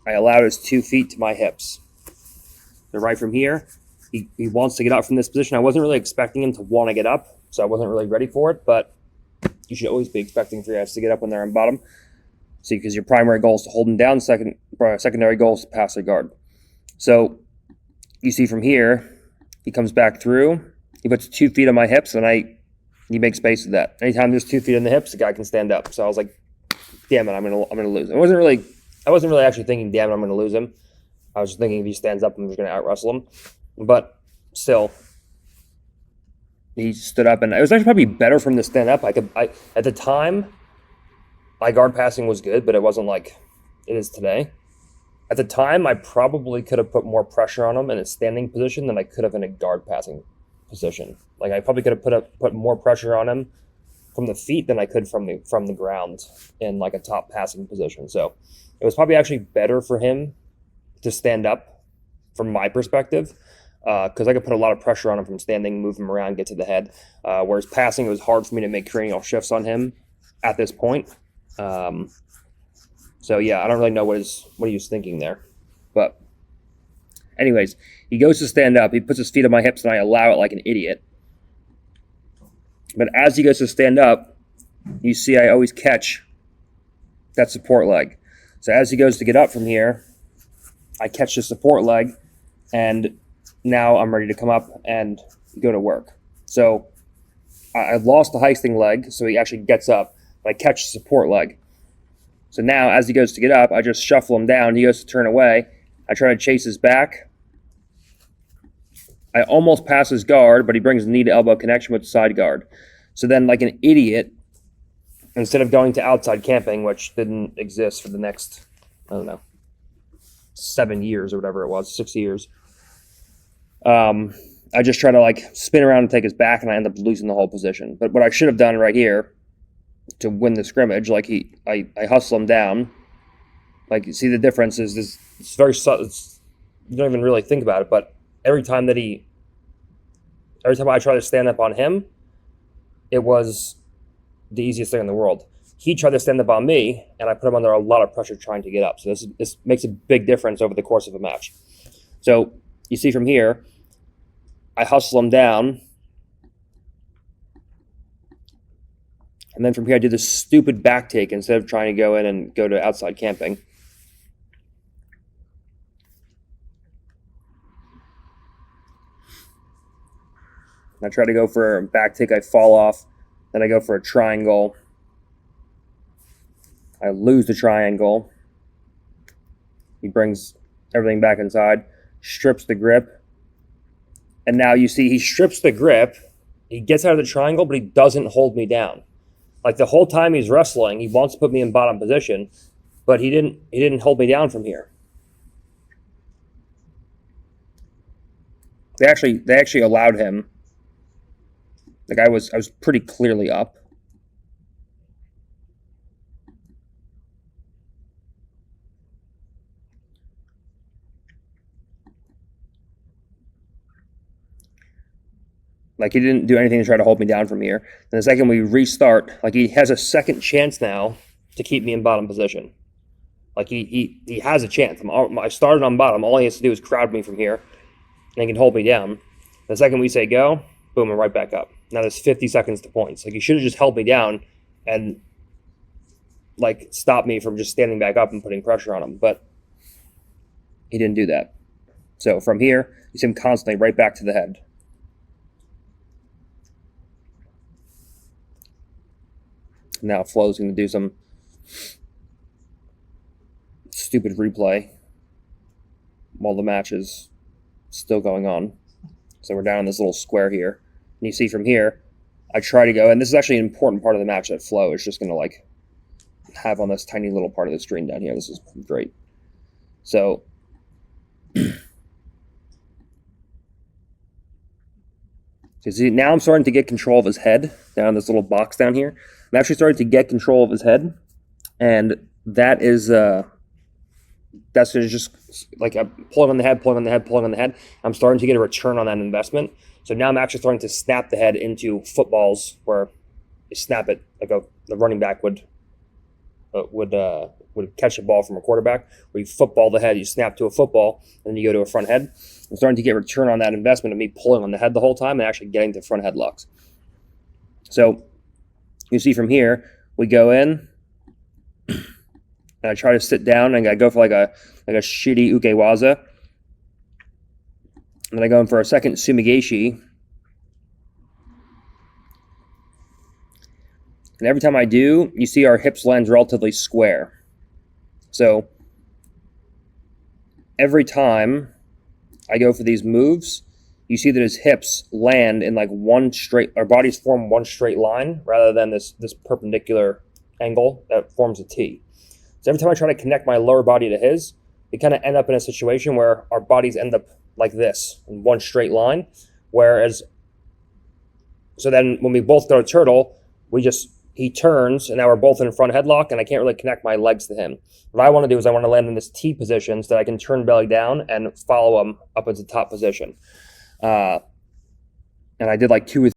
I allowed his 2 feet to my hips. So right from here, he wants to get up from this position. I wasn't really expecting him to want to get up, so I wasn't really ready for it, but you should always be expecting for your guys to get up when they're on bottom. See, because your primary goal is to hold them down, secondary goal is to pass their guard. So you see from here, he comes back through, he puts 2 feet on my hips, and he makes space with that. Anytime there's 2 feet on the hips, the guy can stand up. So I was like, damn it, I'm gonna lose. I wasn't really actually thinking, damn it, I'm gonna lose him. I was just thinking if he stands up, I'm just gonna out wrestle him. But still, he stood up, and it was actually probably better for him to stand up. At the time, my guard passing was good, but it wasn't like it is today. At the time, I probably could have put more pressure on him in a standing position than I could have in a guard passing position. Like I probably could have put more pressure on him from the feet than I could from the ground in like a top passing position. So it was probably actually better for him to stand up from my perspective, because I could put a lot of pressure on him from standing, move him around, get to the head. Whereas passing, it was hard for me to make cranial shifts on him at this point. So yeah, I don't really know what he was thinking there. But anyways, he goes to stand up. He puts his feet on my hips, and I allow it like an idiot. But as he goes to stand up, you see I always catch that support leg. So as he goes to get up from here, I catch the support leg, and now I'm ready to come up and go to work. So I lost the heisting leg, so he actually gets up, but I catch the support leg. So now as he goes to get up, I just shuffle him down. He goes to turn away. I try to chase his back. I almost pass his guard, but he brings the knee to elbow connection with the side guard. So then, like an idiot, instead of going to outside camping, which didn't exist for the next, 7 years or whatever it was, 6 years, I just try to like spin around and take his back, and I end up losing the whole position. But what I should have done right here to win the scrimmage, like I hustle him down. Like, you see the difference is this. It's very subtle. You don't even really think about it, but every time I try to stand up on him, it was the easiest thing in the world. He tried to stand up on me, and I put him under a lot of pressure trying to get up. So this makes a big difference over the course of a match. So you see from here, I hustle him down, and then from here I do this stupid back take instead of trying to go in and go to outside camping. I try to go for a back take, I fall off, then I go for a triangle. I lose the triangle. He brings everything back inside, strips the grip, and now you see he strips the grip, he gets out of the triangle, but he doesn't hold me down. Like the whole time he's wrestling, he wants to put me in bottom position, but he didn't hold me down from here. They actually allowed him. Like I was pretty clearly up. Like he didn't do anything to try to hold me down from here. And the second we restart, like he has a second chance now to keep me in bottom position. Like he has a chance. I started on bottom. All he has to do is crowd me from here, and he can hold me down. The second we say go, boom, I'm right back up. Now there's 50 seconds to points. Like he should have just held me down and like stopped me from just standing back up and putting pressure on him. But he didn't do that. So from here, you see him constantly right back to the head. Now Flo's going to do some stupid replay while the match is still going on. So we're down in this little square here. And you see from here, I try to go, and this is actually an important part of the match that Flo is just going to like have on this tiny little part of the screen down here. This is great. So see, now I'm starting to get control of his head down in this little box down here. I'm actually starting to get control of his head, and that is that's just like I'm pulling on the head, pulling on the head, pulling on the head. I'm starting to get a return on that investment. So now I'm actually starting to snap the head into footballs where you snap it like the running back would would catch a ball from a quarterback, where you football the head, you snap to a football, and then you go to a front head. I'm starting to get return on that investment of me pulling on the head the whole time and actually getting to front headlocks. So you see from here, we go in, and I try to sit down, and I go for like a shitty ukewaza. And then I go in for a second sumigashi. And every time I do, you see our hips land relatively square. So every time I go for these moves, you see that his hips land in like one straight, our bodies form one straight line rather than this perpendicular angle that forms a T. So every time I try to connect my lower body to his, we kind of end up in a situation where our bodies end up like this in one straight line. So then when we both go turtle, he turns, and now we're both in front headlock, and I can't really connect my legs to him. What I want to do is I want to land in this T position so that I can turn belly down and follow him up into top position. And I did like 2 or